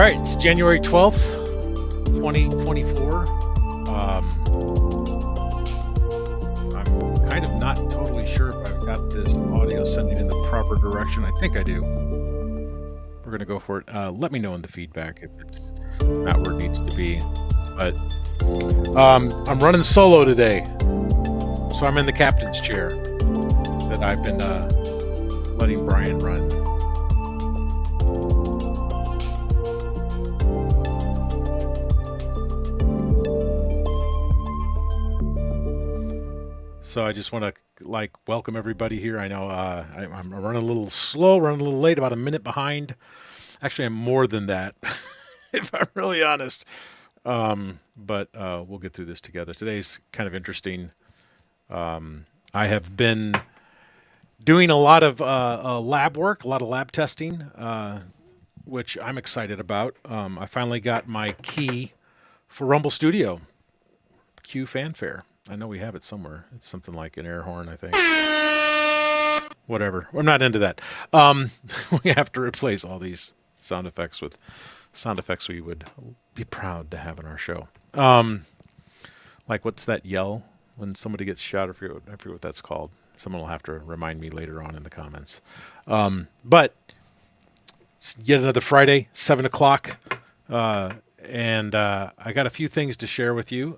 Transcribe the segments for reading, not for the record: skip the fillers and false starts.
right, it's January 12th, 2024. I'm kind of not totally sure if I've got this audio sending in the proper direction. I think I do. We're going to go for it. Let me know in the feedback if it's not where it needs to be. But I'm running solo today. So I'm in the captain's chair that I've been letting Brian run. So I just want to welcome everybody here. I know I'm running a little slow, running a little late, about a minute behind. Actually, I'm more than that, if I'm really honest. But we'll get through this together. Today's kind of interesting. I have been doing a lot of lab work, a lot of lab testing, which I'm excited about. I finally got my key for Rumble Studio. Cue fanfare. I know we have it somewhere. It's something like an air horn, I think. Whatever. I'm not into that. We have to replace all these sound effects with sound effects we would be proud to have in our show. Like, what's that yell when somebody gets shot? I forget what that's called. Someone will have to remind me later on in the comments. But it's yet another Friday, 7 o'clock. And I got a few things to share with you.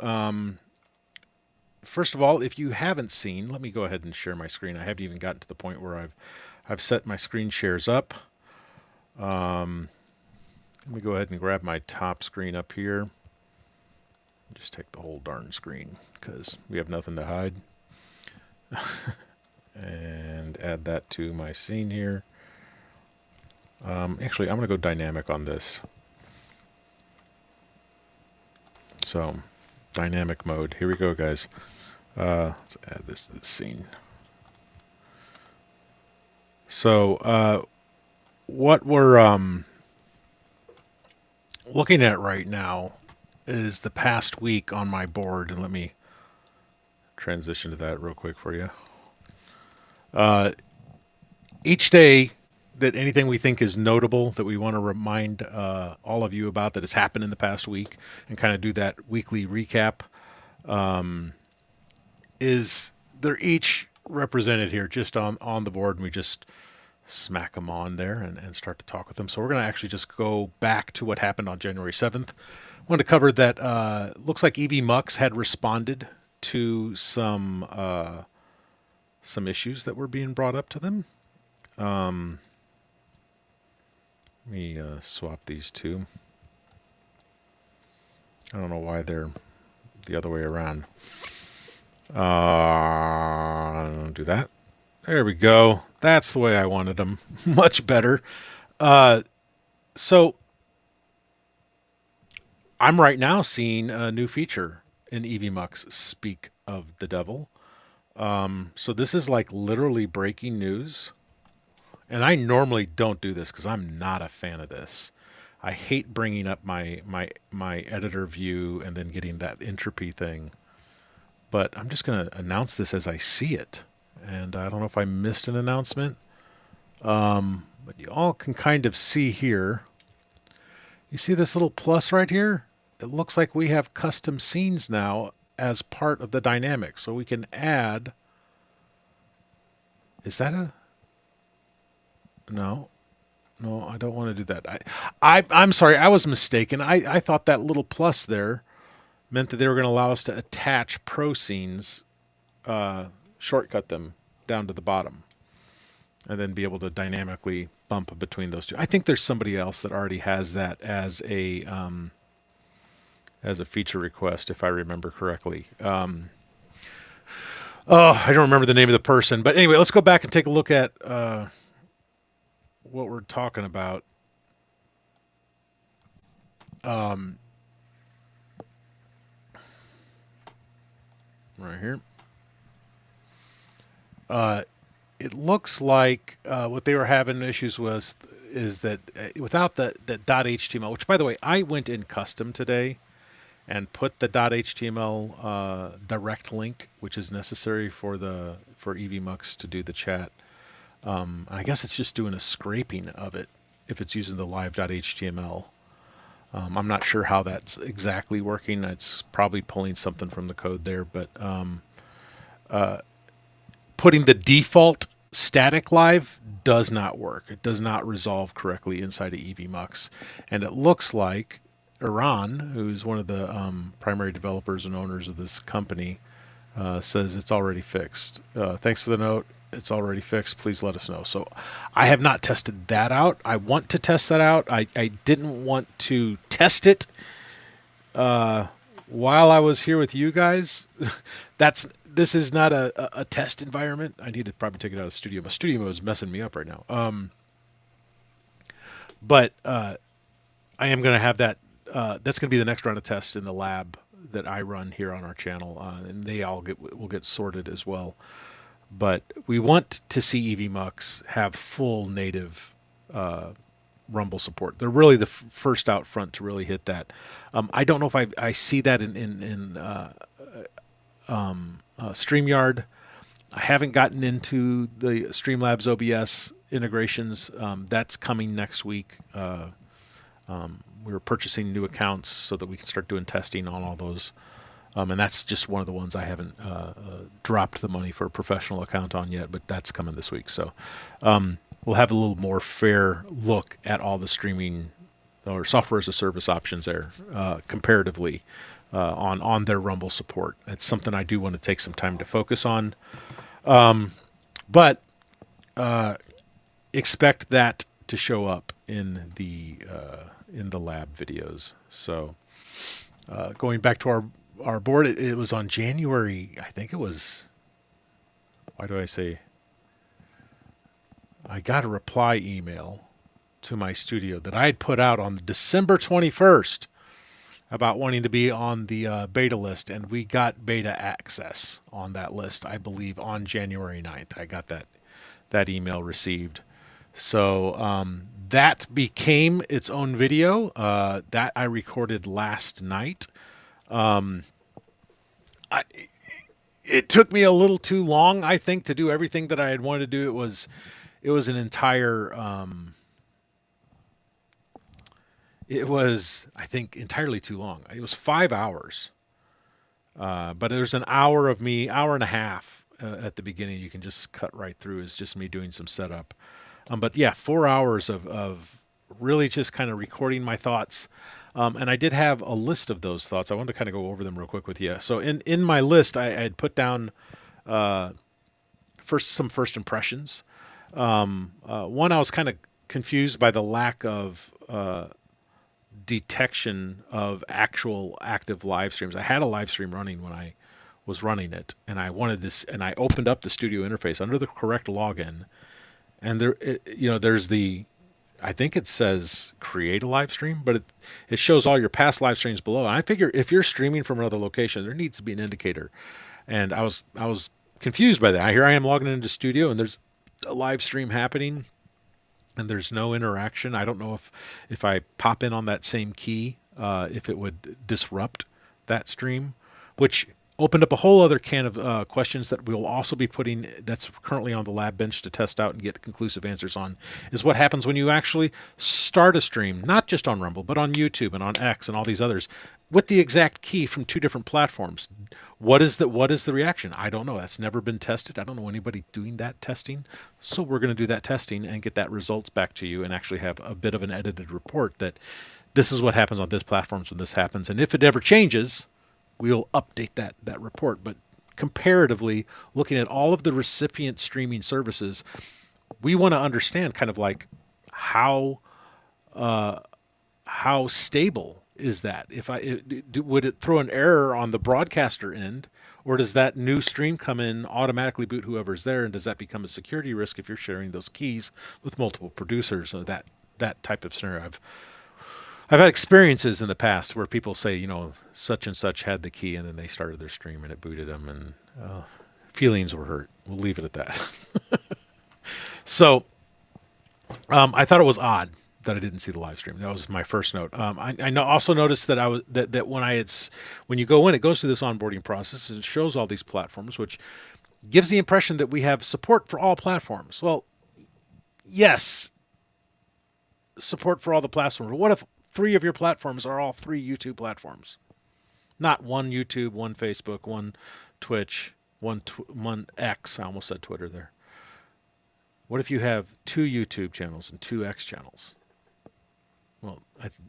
First of all, if you haven't seen, let me go ahead and share my screen. I haven't even gotten to the point where I've set my screen shares up. Let me go ahead and grab my top screen up here. Just take the whole darn screen because we have nothing to hide. And add that to my scene here. Actually, I'm going to go dynamic on this. So, dynamic mode. Here we go, guys. Let's add this to the scene. So, what we're looking at right now is the past week on my board. And let me transition to that real quick for you. Each day that anything we think is notable that we want to remind all of you about that has happened in the past week and kind of do that weekly recap, they're each represented here just on the board, and we just smack them on there and start to talk with them. So we're going to actually just go back to what happened on January 7th. I wanted to cover that looks like EV Mux had responded to some issues that were being brought up to them. Let me swap these two. I don't know why they're the other way around. Don't do that. There we go. That's the way I wanted them. Much better. So I'm right now seeing a new feature in EV Mux, Speak of the Devil. So this is like literally breaking news. And I normally don't do this because I'm not a fan of this. I hate bringing up my editor view and then getting that entropy thing. But I'm just going to announce this as I see it. And I don't know if I missed an announcement. But you all can kind of see here. You see this little plus right here? It looks like we have custom scenes now as part of the dynamic. So we can add... Is that a... No, I don't want to do that. I'm sorry, I was mistaken. I thought that little plus there meant that they were going to allow us to attach pro scenes, shortcut them down to the bottom, and then be able to dynamically bump between those two. I think there's somebody else that already has that as a feature request, if I remember correctly. I don't remember the name of the person, but anyway, let's go back and take a look at what we're talking about. Right here. It looks like what they were having issues is that without the .html, which by the way, I went in custom today and put the .html direct link, which is necessary for EV Mux to do the chat. I guess it's just doing a scraping of it if it's using the live.html. I'm not sure how that's exactly working. It's probably pulling something from the code there, but putting the default static live does not work. It does not resolve correctly inside of EVMux. And it looks like Iran, who's one of the primary developers and owners of this company, says it's already fixed. Thanks for the note. It's already fixed. Please let us know. So I have not tested that out. I want to test that out. I didn't want to test it while I was here with you guys. This is not a test environment. I need to probably take it out of the studio. My studio mode is messing me up right now. But I am going to have that. That's going to be the next round of tests in the lab that I run here on our channel, and they all will get sorted as well. But we want to see EVMux have full native Rumble support. They're really the first out front to really hit that. I don't know if I see that in StreamYard. I haven't gotten into the Streamlabs OBS integrations. That's coming next week. We're purchasing new accounts so that we can start doing testing on all those. And that's just one of the ones I haven't dropped the money for a professional account on yet, but that's coming this week. So we'll have a little more fair look at all the streaming or software as a service options there comparatively on their Rumble support. It's something I do want to take some time to focus on. But expect that to show up in the lab videos. So going back to our board, it was on January, I think it was, why do I say, I got a reply email to my studio that I had put out on December 21st about wanting to be on the beta list, and we got beta access on that list, I believe, on January 9th. I got that email received. So that became its own video that I recorded last night. It took me a little too long, I think, to do everything that I had wanted to do. It was an entire, I think, entirely too long. It was 5 hours. But there's an hour of me, hour and a half at the beginning. You can just cut right through. It's just me doing some setup. But yeah, 4 hours of really just kind of recording my thoughts. And I did have a list of those thoughts. I wanted to kind of go over them real quick with you. So in my list, I had put down some first impressions. One, I was kind of confused by the lack of detection of actual active live streams. I had a live stream running when I was running it, and I wanted this, and I opened up the studio interface under the correct login, and there's the, I think it says create a live stream, but it shows all your past live streams below. And I figure if you're streaming from another location, there needs to be an indicator. And I was confused by that. Here I am logging into studio, and there's a live stream happening, and there's no interaction. I don't know if I pop in on that same key, if it would disrupt that stream, which opened up a whole other can of questions that we'll also be putting, that's currently on the lab bench to test out and get conclusive answers on, is what happens when you actually start a stream, not just on Rumble, but on YouTube and on X and all these others, with the exact key from two different platforms. What is the reaction? I don't know. That's never been tested. I don't know anybody doing that testing. So we're going to do that testing and get that results back to you and actually have a bit of an edited report that this is what happens on this platform when this happens. And if it ever changes, we'll update that report. But comparatively, looking at all of the recipient streaming services, we want to understand kind of like how stable is that? Would it throw an error on the broadcaster end, or does that new stream come in, automatically boot whoever's there, and does that become a security risk if you're sharing those keys with multiple producers? Or that type of scenario. I've had experiences in the past where people say, such and such had the key, and then they started their stream and it booted them, and feelings were hurt. We'll leave it at that. So I thought it was odd that I didn't see the live stream. That was my first note. I also noticed that that when you go in, it goes through this onboarding process and it shows all these platforms, which gives the impression that we have support for all platforms. Well, yes, support for all the platforms. But what if three of your platforms are all three YouTube platforms, not one YouTube, one Facebook, one Twitch, one X. I almost said Twitter there. What if you have two YouTube channels and two X channels? Well,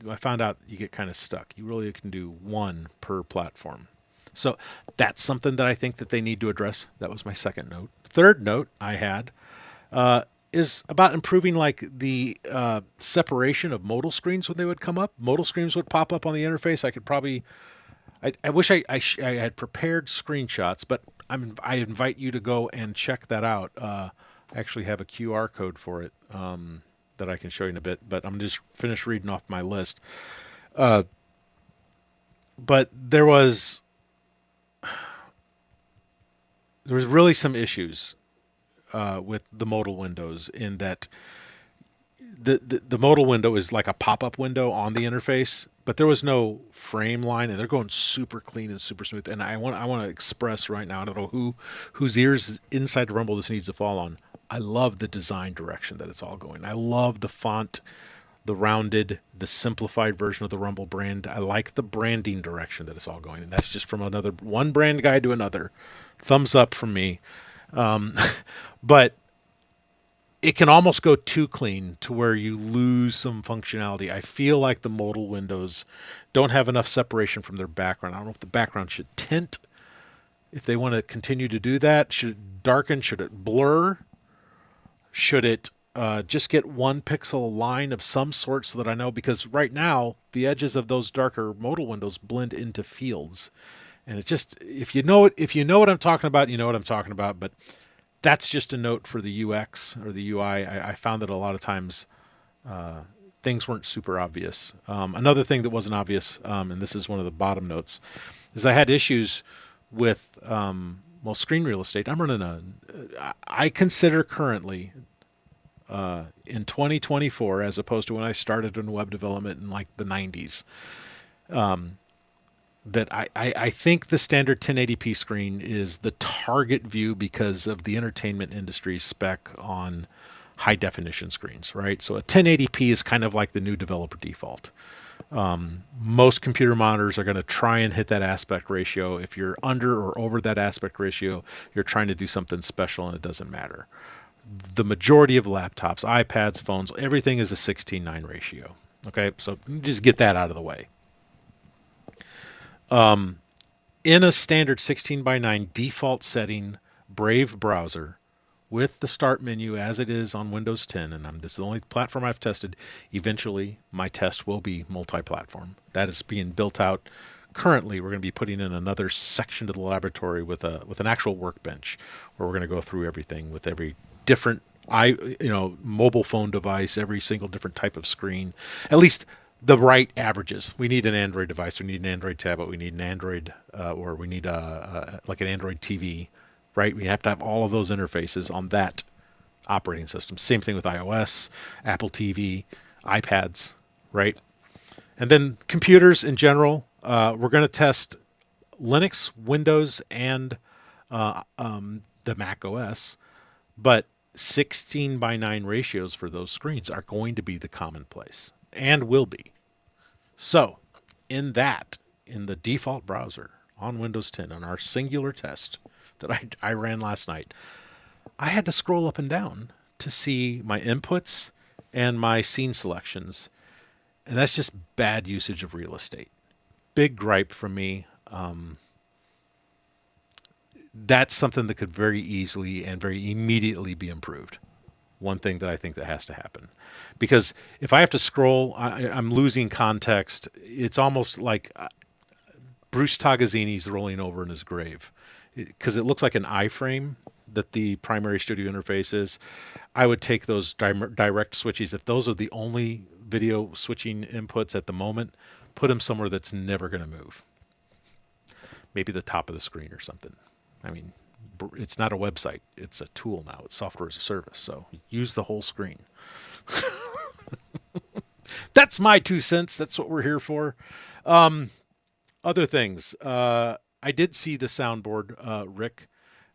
I found out you get kind of stuck. You really can do one per platform. So that's something that I think that they need to address. That was my second note. Third note I had is about improving like the separation of modal screens when they would come up. Modal screens would pop up on the interface. I could probably, I wish I had prepared screenshots, but I invite you to go and check that out. I actually have a QR code for it that I can show you in a bit, but I'm just finished reading off my list. But there was really some issues with the modal windows in that the modal window is like a pop-up window on the interface, but there was no frame line, and they're going super clean and super smooth. And I want to express right now, I don't know whose ears inside Rumble this needs to fall on. I love the design direction that it's all going. I love the font, the rounded, the simplified version of the Rumble brand. I like the branding direction that it's all going, and that's just from one brand guy to another. Thumbs up from me. But it can almost go too clean to where you lose some functionality. I feel like the modal windows don't have enough separation from their background. I don't know if the background should tint, if they want to continue to do that. Should it darken? Should it blur? Should it just get 1 pixel line of some sort so that I know? Because right now, the edges of those darker modal windows blend into fields. And it just, if you know what I'm talking about, you know what I'm talking about. But that's just a note for the UX or the UI. I found that a lot of times things weren't super obvious. Another thing that wasn't obvious, and this is one of the bottom notes, is I had issues with screen real estate. I'm running I consider currently in 2024, as opposed to when I started in web development in like the 90s, that I think the standard 1080p screen is the target view because of the entertainment industry's spec on high definition screens, right? So a 1080p is kind of like the new developer default. Most computer monitors are going to try and hit that aspect ratio. If you're under or over that aspect ratio, you're trying to do something special, and it doesn't matter. The majority of laptops, iPads, phones, everything is a 16:9 ratio. Okay, so just get that out of the way. In a standard 16:9 default setting Brave browser with the start menu as it is on Windows 10, and this is the only platform I've tested. Eventually, my test will be multi-platform. That is being built out. Currently, we're going to be putting in another section to the laboratory with an actual workbench where we're going to go through everything with every different mobile phone device, every single different type of screen, at least the right averages. We need an Android device, we need an Android tablet, we need an Android or we need like an Android TV, right? We have to have all of those interfaces on that operating system. Same thing with iOS, Apple TV, iPads, right? And then computers in general, we're going to test Linux, Windows, and the Mac OS, but 16:9 ratios for those screens are going to be the commonplace and will be. So in the default browser on Windows 10, on our singular test that I ran last night, I had to scroll up and down to see my inputs and my scene selections. And that's just bad usage of real estate. Big gripe from me. That's something that could very easily and very immediately be improved. One thing that I think that has to happen. Because if I have to scroll, I'm losing context. It's almost like Bruce Tagazzini's rolling over in his grave. Because it looks like an iframe that the primary studio interface is. I would take those direct switches. If those are the only video switching inputs at the moment, put them somewhere that's never going to move. Maybe the top of the screen or something. I mean, it's not a website. It's a tool now. It's software as a service. So use the whole screen. That's my 2 cents. That's what we're here for. Other things. I did see the soundboard, Rick.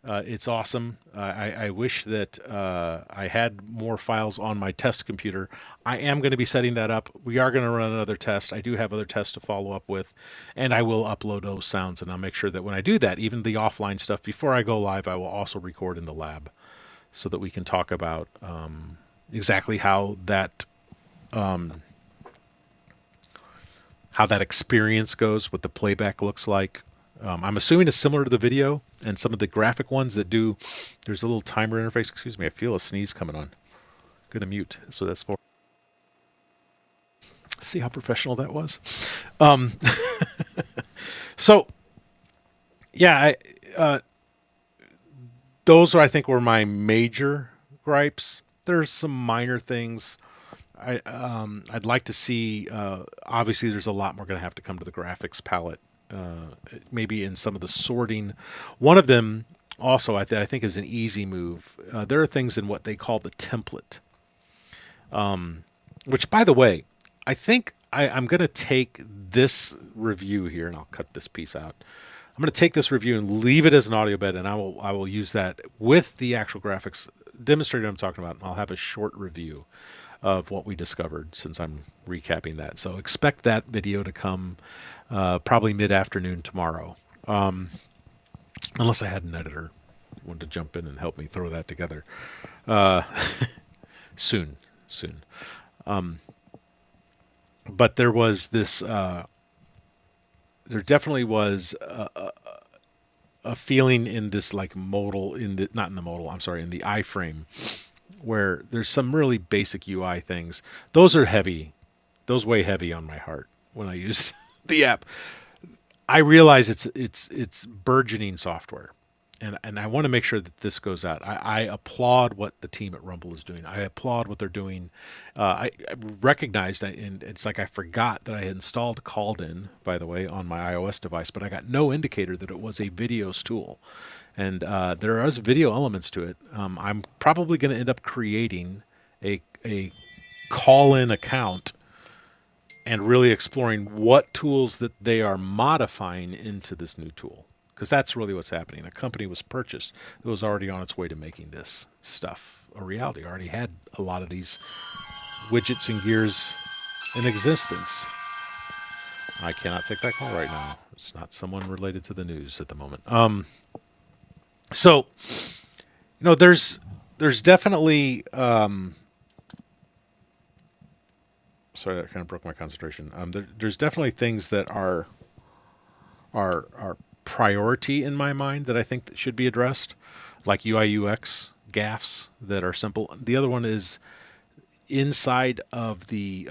It's awesome. I wish that I had more files on my test computer. I am going to be setting that up. We are going to run another test. I do have other tests to follow up with, and I will upload those sounds. And I'll make sure that when I do that, even the offline stuff, before I go live, I will also record in the lab so that we can talk about exactly how that experience goes, what the playback looks like. I'm assuming it's similar to the video and some of the graphic ones that do. There's a little timer interface. Excuse me, I feel a sneeze coming on. Gonna mute. So that's for. See how professional that was. Um, so yeah, those are, I think, were my major gripes. There's some minor things. I'd like to see. Obviously, there's a lot more going to have to come to the graphics palette. Maybe in some of the sorting. One of them also I think is an easy move. There are things in what they call the template, which, by the way, I think I'm going to take this review here, and I'll cut this piece out. I'm going to take this review and leave it as an audio bed, and I will use that with the actual graphics demonstrator I'm talking about. And I'll have a short review of what we discovered since I'm recapping that. So expect that video to come probably mid-afternoon tomorrow, unless I had an editor who wanted to jump in and help me throw that together soon. But there was this. There definitely was a feeling in this like modal in the not in the modal. I'm sorry, in the iframe, where there's some really basic UI things. Those are heavy. Those weigh heavy on my heart when I use the app. I realize it's burgeoning software, and I want to make sure that this goes out. I applaud what the team at Rumble is doing. I applaud what they're doing. I recognized, and it's like I forgot that I had installed Called-In, by the way, on my iOS device, but I got no indicator that it was a videos tool. And there are video elements to it. I'm probably going to end up creating a call-in account and really exploring what tools that they are modifying into this new tool. Because that's really what's happening. A company was purchased that was already on its way to making this stuff a reality. Already had a lot of these widgets and gears in existence. I cannot take that call right now. It's not someone related to the news at the moment. So, there's definitely. Sorry, that kind of broke my concentration. There's definitely things that are priority in my mind that I think that should be addressed, like UI UX gaffes that are simple. The other one is inside of the.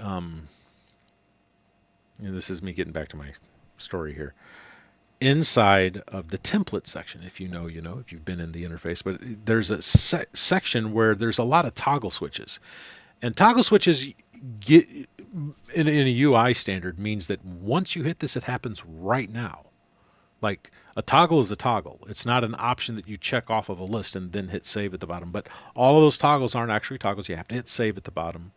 This is me getting back to my story here. Inside of the template section, if you know, if you've been in the interface, but there's a section where there's a lot of toggle switches, and toggle switches get in a UI standard means that once you hit this, it happens right now. Like a toggle is a toggle. It's not an option that you check off of a list and then hit save at the bottom. But all of those toggles aren't actually toggles. You have to hit save at the bottom.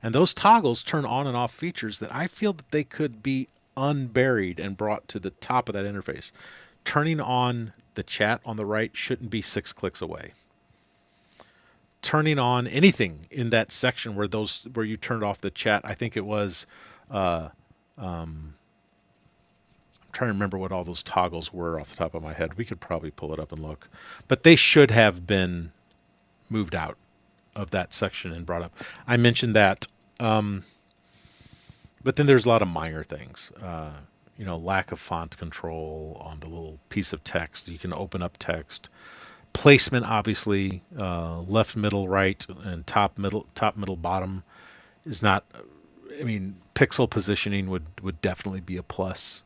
And those toggles turn on and off features that I feel that they could be unburied and brought to the top of that interface. Turning on the chat on the right shouldn't be 6 clicks away. Turning on anything in that section where you turned off the chat, I think it was I'm trying to remember what all those toggles were off the top of my head. We could probably pull it up and look. But they should have been moved out of that section and brought up. I mentioned that. But then there's a lot of minor things. Lack of font control on the little piece of text. You can open up text. Placement, obviously, left, middle, right, and top, middle, bottom is not. I mean, pixel positioning would definitely be a plus.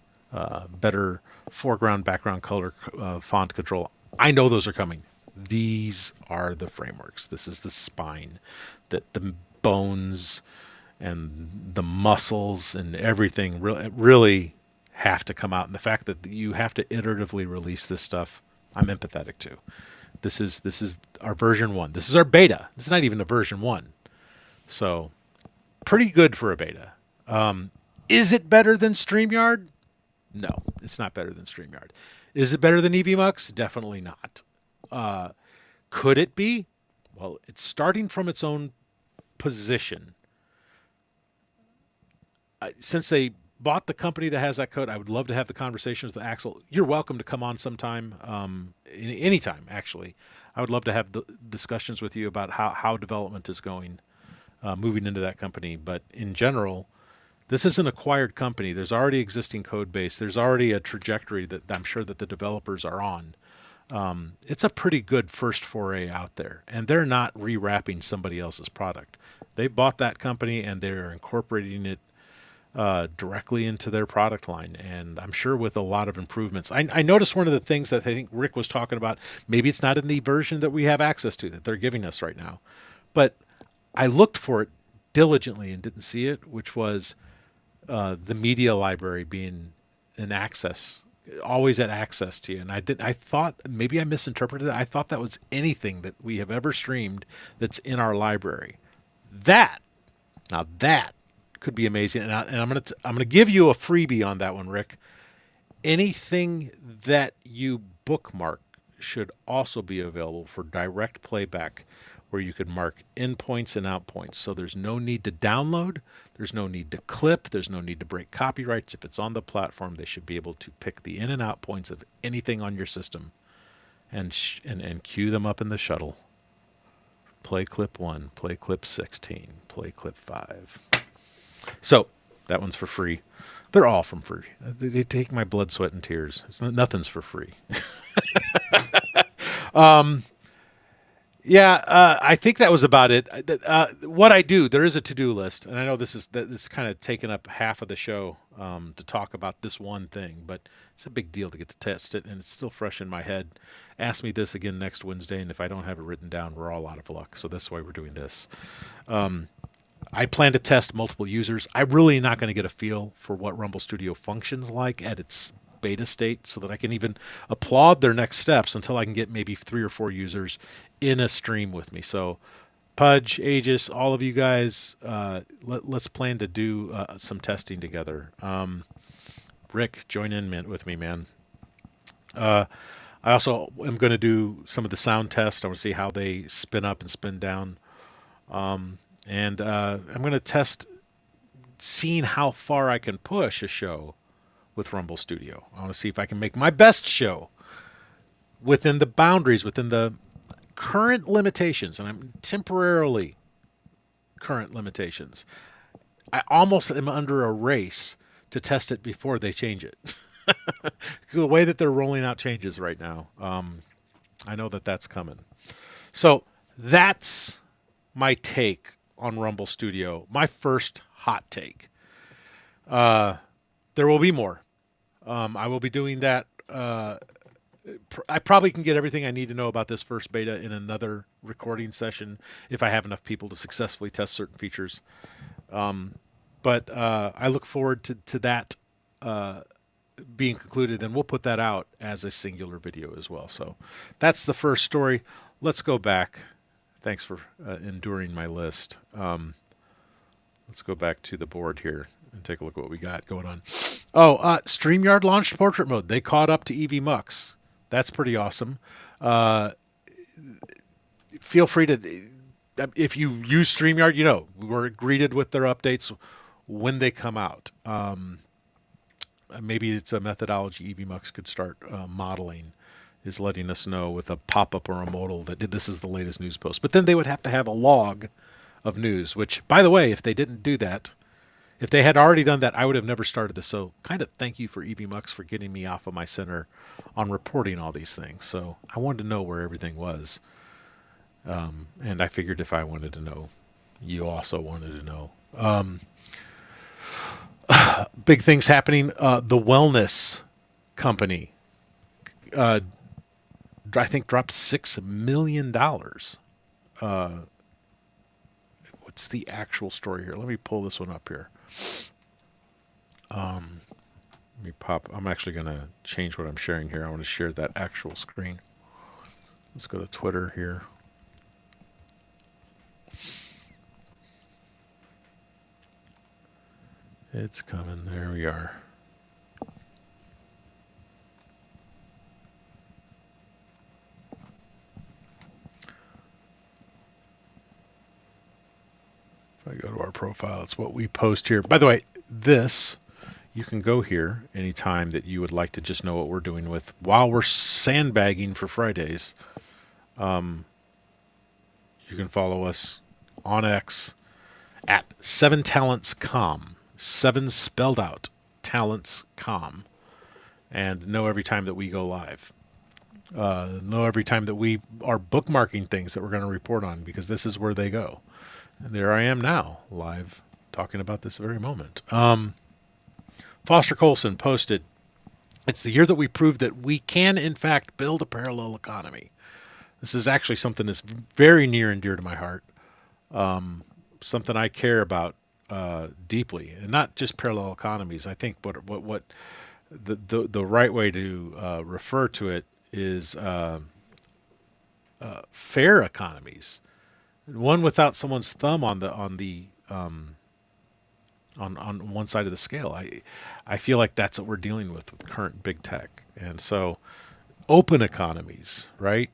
Better foreground, background color, font control. I know those are coming. These are the frameworks. This is the spine that the bones and the muscles and everything really have to come out. And the fact that you have to iteratively release this stuff, I'm empathetic to. This is our version 1. This is our beta. This is not even a version 1. So pretty good for a beta. Is it better than StreamYard? No, it's not better than StreamYard. Is it better than EVMux? Definitely not. Could it be? Well, it's starting from its own position. Since they bought the company that has that code, I would love to have the conversations with Axel. You're welcome to come on sometime, anytime, actually. I would love to have the discussions with you about how development is going, moving into that company. But in general, this is an acquired company. There's already existing code base. There's already a trajectory that I'm sure that the developers are on. It's a pretty good first foray out there, and they're not rewrapping somebody else's product. They bought that company and they're incorporating it directly into their product line, and I'm sure with a lot of improvements. I noticed one of the things that I think Rick was talking about. Maybe it's not in the version that we have access to that they're giving us right now, but I looked for it diligently and didn't see it, which was the media library being an access, always at access to you. And I thought maybe I misinterpreted it. I thought that was anything that we have ever streamed that's in our library. That now that could be amazing. And I'm gonna give you a freebie on that one, Rick. Anything that you bookmark should also be available for direct playback, where you could mark in points and out points. So there's no need to download, there's no need to clip, there's no need to break copyrights. If it's on the platform, they should be able to pick the in and out points of anything on your system and queue them up in the shuttle. Play clip 1, play clip 16, play clip 5. So that one's for free. They're all from free. They take my blood, sweat, and tears. Nothing's for free. Yeah, I think that was about it. What I do, there is a to-do list, and I know this is kind of taking up half of the show to talk about this one thing, but it's a big deal to get to test it, and it's still fresh in my head. Ask me this again next Wednesday, and if I don't have it written down, we're all out of luck. So that's why we're doing this. I plan to test multiple users. I'm really not going to get a feel for what Rumble Studio functions like at its beta state so that I can even applaud their next steps until I can get maybe 3 or 4 users in a stream with me. So Pudge, Aegis, all of you guys, let's plan to do some testing together. Rick, join in with me, man. I also am going to do some of the sound tests. I want to see how they spin up and spin down. And I'm going to test seeing how far I can push a show with Rumble Studio. I want to see if I can make my best show within the boundaries, within the current limitations, and I'm temporarily current limitations. I almost am under a race to test it before they change it. The way that they're rolling out changes right now, I know that that's coming. So that's my take on Rumble Studio. My first hot take. There will be more. I will be doing that. I probably can get everything I need to know about this first beta in another recording session if I have enough people to successfully test certain features. But I look forward to that being concluded, and we'll put that out as a singular video as well. So that's the first story. Let's go back. Thanks for enduring my list. Let's go back to the board here and take a look at what we got going on. Oh, StreamYard launched portrait mode. They caught up to EVMux. That's pretty awesome. Feel free to, if you use StreamYard, you know, we're greeted with their updates when they come out. Maybe it's a methodology EVMux could start modeling, is letting us know with a pop-up or a modal that this is the latest news post. But then they would have to have a log of news, which, by the way, if they didn't do that, if they had already done that, I would have never started this. So kind of thank you for EVMux for getting me off of my center on reporting all these things. So I wanted to know where everything was. And I figured if I wanted to know, you also wanted to know. Big things happening. The wellness company, I think, dropped $6 million. What's the actual story here? Let me pull this one up here. Let me pop. I'm actually going to change what I'm sharing here. I want to share that actual screen. Let's go to Twitter here. It's coming. There we are. I go to our profile. It's what we post here. By the way, this, you can go here anytime that you would like to just know what we're doing with while we're sandbagging for Fridays. You can follow us on X at 7talentscom, 7 spelled out, talentscom, and know every time that we go live. Know every time that we are bookmarking things that we're going to report on, because this is where they go. And there I am now, live, talking about this very moment. Foster Colson posted, "It's the year that we proved that we can, in fact, build a parallel economy." This is actually something that's very near and dear to my heart, something I care about deeply, and not just parallel economies. I think what the right way to refer to it is fair economies, one without someone's thumb on one side of the scale. I feel like that's what we're dealing with current big tech, and so open economies, right?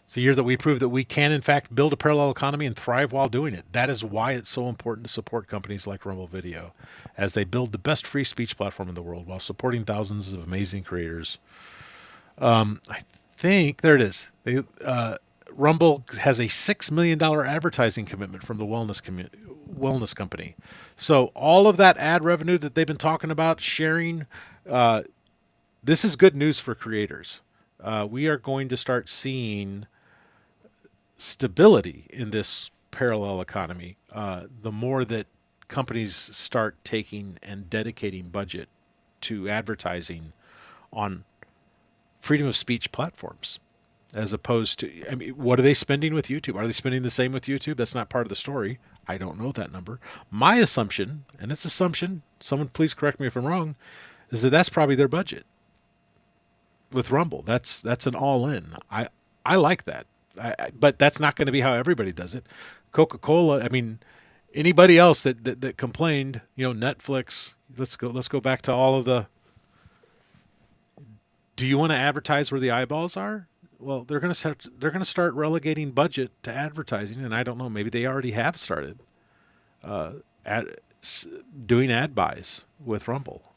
It's the year that we prove that we can, in fact, build a parallel economy and thrive while doing it. That is why it's so important to support companies like Rumble Video as they build the best free speech platform in the world while supporting thousands of amazing creators. I think, there it is. Rumble has a $6 million advertising commitment from the wellness company. So all of that ad revenue that they've been talking about, sharing, this is good news for creators. We are going to start seeing stability in this parallel economy. The more that companies start taking and dedicating budget to advertising on freedom of speech platforms, as opposed to, I mean, what are they spending with YouTube? Are they spending the same with YouTube? That's not part of the story. I don't know that number. My assumption, and it's assumption, someone please correct me if I'm wrong, is that that's probably their budget. With Rumble, that's an all-in. I like that, but that's not going to be how everybody does it. Coca-Cola, I mean, anybody else that complained, Netflix. Let's go back to all of the. Do you want to advertise where the eyeballs are? Well, they're going to start relegating budget to advertising, and I don't know. Maybe they already have started doing ad buys with Rumble.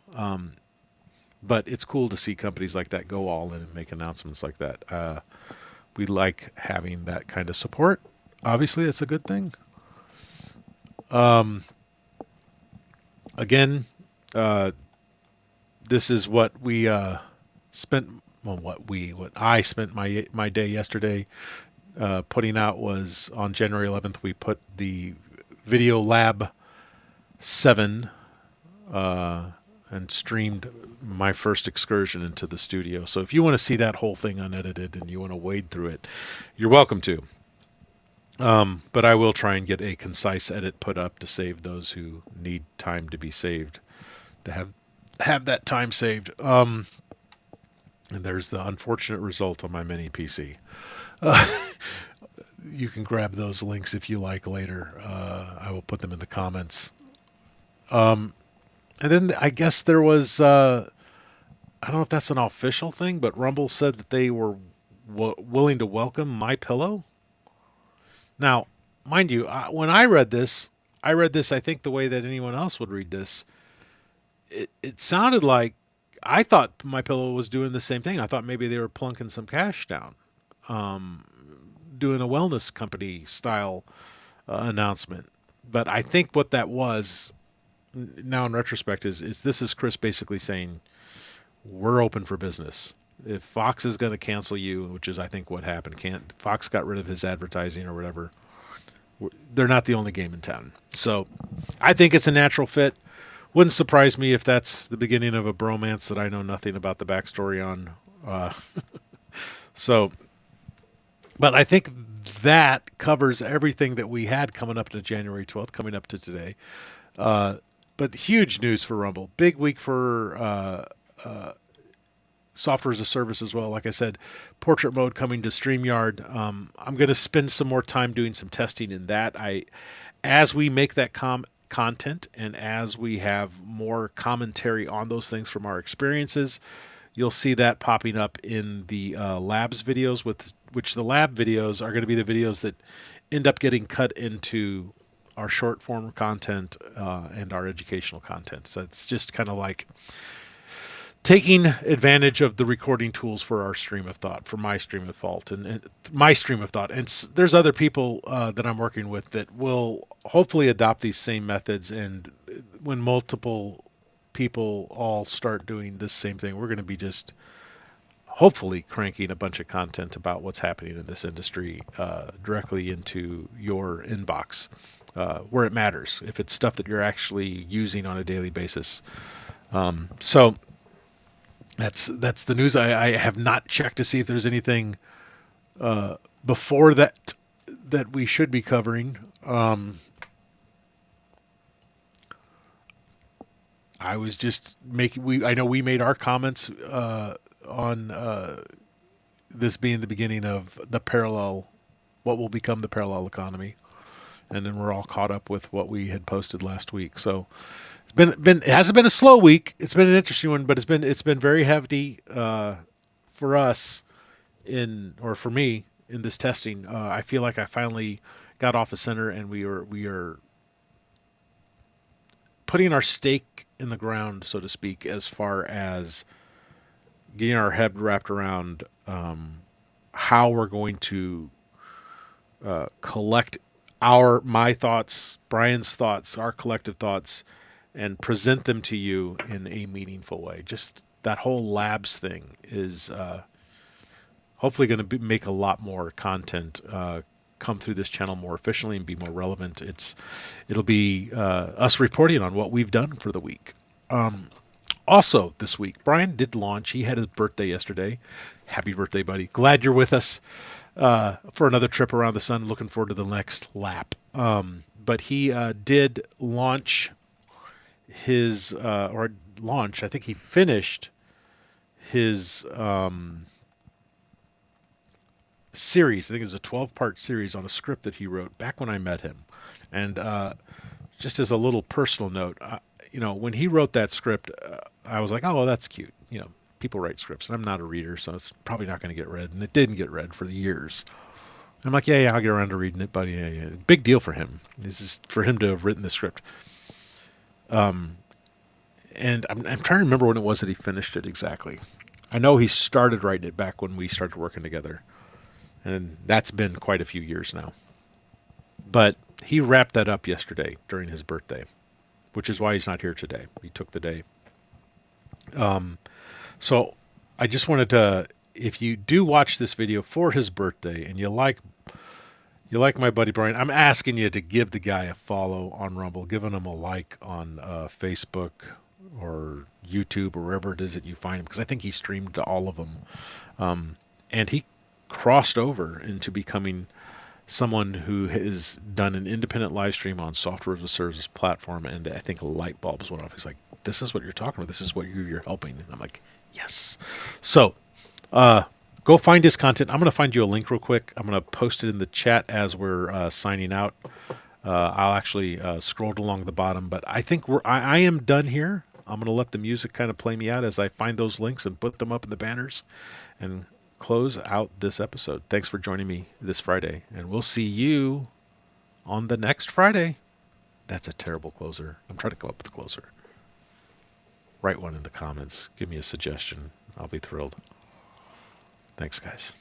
But it's cool to see companies like that go all in and make announcements like that. We like having that kind of support. Obviously, it's a good thing. Again, this is what we spent. Well, what I spent my day yesterday putting out was on January 11th. We put the Video Lab 7. And streamed my first excursion into the studio. So if you want to see that whole thing unedited and you want to wade through it, you're welcome to. But I will try and get a concise edit put up to save those who need time to be saved, to have that time saved. And there's the unfortunate result on my mini PC. You can grab those links if you like later. I will put them in the comments. And then I guess there was, I don't know if that's an official thing, but Rumble said that they were willing to welcome MyPillow. Now, mind you, when I read this, I think the way that anyone else would read this. It sounded like I thought MyPillow was doing the same thing. I thought maybe they were plunking some cash down, doing a wellness company style announcement. But I think what that was, now in retrospect, is this is Chris basically saying we're open for business. If Fox is going to cancel you, which is I think what happened, Fox got rid of his advertising or whatever, they're not the only game in town. So I think it's a natural fit. Wouldn't surprise me if that's the beginning of a bromance that I know nothing about the backstory on. But I think that covers everything that we had coming up to January 12th, coming up to today. But huge news for Rumble. Big week for software as a service as well. Like I said, portrait mode coming to StreamYard. I'm going to spend some more time doing some testing in that. As we make that content and as we have more commentary on those things from our experiences, you'll see that popping up in the labs videos, which the lab videos are going to be the videos that end up getting cut into our short form content and our educational content. So it's just kind of like taking advantage of the recording tools for our stream of thought, for my stream of thought, and my stream of thought. And there's other people that I'm working with that will hopefully adopt these same methods. And when multiple people all start doing this same thing, we're going to be just hopefully cranking a bunch of content about what's happening in this industry directly into your inbox where it matters, if it's stuff that you're actually using on a daily basis. So that's the news. I have not checked to see if there's anything before that we should be covering. I was just making. I know we made our comments on this being the beginning of the parallel, what will become the parallel economy, and then we're all caught up with what we had posted last week. So it's been it hasn't been a slow week. It's been an interesting one, but it's been very hefty for us for me in this testing. I feel like I finally got off the center, and we are putting our stake in the ground, so to speak, as far as getting our head wrapped around how we're going to collect my thoughts, Brian's thoughts, our collective thoughts, and present them to you in a meaningful way. Just that whole labs thing is hopefully going to make a lot more content come through this channel more efficiently and be more relevant. It'll be us reporting on what we've done for the week. Also this week, Brian did launch. He had his birthday yesterday. Happy birthday, buddy. Glad you're with us for another trip around the sun. Looking forward to the next lap. But he did launch I think he finished his series. I think it was a 12-part series on a script that he wrote back when I met him. And just as a little personal note, when he wrote that script, I was like, oh, well, that's cute. People write scripts, and I'm not a reader, so it's probably not going to get read. And it didn't get read for years. I'm like, yeah, I'll get around to reading it, buddy. Yeah. Big deal for him. This is for him to have written the script. And I'm trying to remember when it was that he finished it exactly. I know he started writing it back when we started working together. And that's been quite a few years now. But he wrapped that up yesterday during his birthday, which is why he's not here today. He took the day. So I just wanted to, if you do watch this video for his birthday and you like my buddy Brian, I'm asking you to give the guy a follow on Rumble, giving him a like on Facebook or YouTube or wherever it is that you find him, because I think he streamed to all of them. And he crossed over into becoming someone who has done an independent live stream on software as a service platform, and I think light bulbs went off. He's like, this is what you're talking about. This is what you're helping. And I'm like, yes. So go find his content. I'm going to find you a link real quick. I'm going to post it in the chat as we're signing out. I'll actually scroll along the bottom, but I think I am done here. I'm going to let the music kind of play me out as I find those links and put them up in the banners and close out this episode. Thanks for joining me this Friday, and we'll see you on the next Friday. That's a terrible closer. I'm trying to come up with a closer. Write one in the comments. Give me a suggestion. I'll be thrilled. Thanks, guys.